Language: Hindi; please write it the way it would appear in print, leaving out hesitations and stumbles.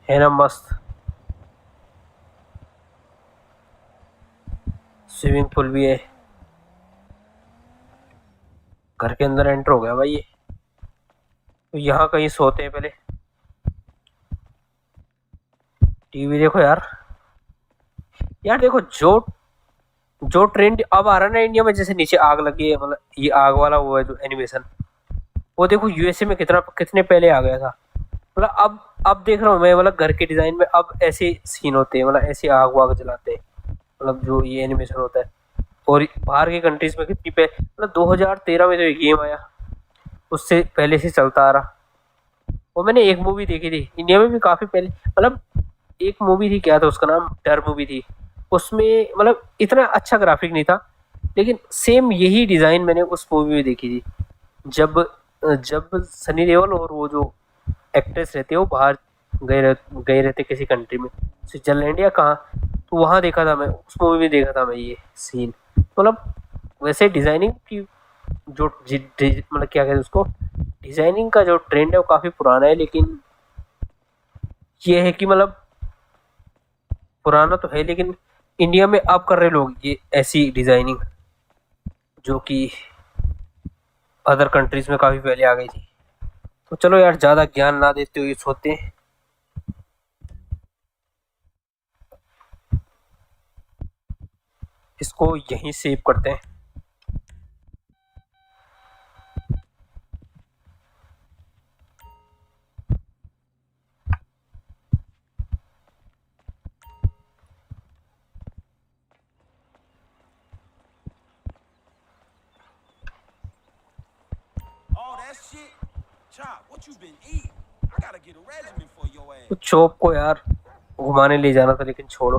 है ना मस्त। स्विमिंग पूल भी है। घर के अंदर एंटर हो गया भाई ये। तो यहाँ कहीं सोते हैं पहले। टीवी देखो यार। यार देखो जो जो ट्रेंड अब आ रहा है ना इंडिया में, जैसे नीचे आग लगी है, मतलब ये आग वाला वो है जो एनिमेशन, वो देखो यूएसए में कितना कितने पहले आ गया था। मतलब अब देख रहा हूँ मैं, मतलब घर के डिजाइन में अब ऐसे सीन होते हैं, मतलब ऐसे आग वाग जलाते हैं, मतलब जो ये एनिमेशन होता है। और बाहर की कंट्रीज में कितनी पे, मतलब 2013 में जो ये गेम आया उससे पहले से चलता आ रहा। वो मैंने एक मूवी देखी थी इंडिया में भी काफी पहले, मतलब एक मूवी थी, क्या था उसका नाम, डर मूवी थी। उसमें मतलब इतना अच्छा ग्राफिक नहीं था, लेकिन सेम यही डिजाइन मैंने उस मूवी में देखी थी। जब जब सनी देओल और वो जो एक्ट्रेस रहती है वो बाहर गए रहते किसी कंट्री में, स्विट्जरलैंड या कहाँ, तो वहां देखा था मैं, उस मूवी में देखा था मैं ये सीन। मतलब वैसे डिजाइनिंग की जो मतलब क्या कहते हैं उसको, डिजाइनिंग का जो ट्रेंड है वो काफी पुराना है, लेकिन ये है कि मतलब पुराना तो है, लेकिन इंडिया में अब कर रहे लोग ये ऐसी डिजाइनिंग, जो कि अदर कंट्रीज में काफी पहले आ गई थी। तो चलो यार, ज्यादा ज्ञान ना देते हुए सोते हैं। इसको यहीं सेव करते हैं। तो चोप को यार घुमाने ले जाना था, लेकिन छोड़ो।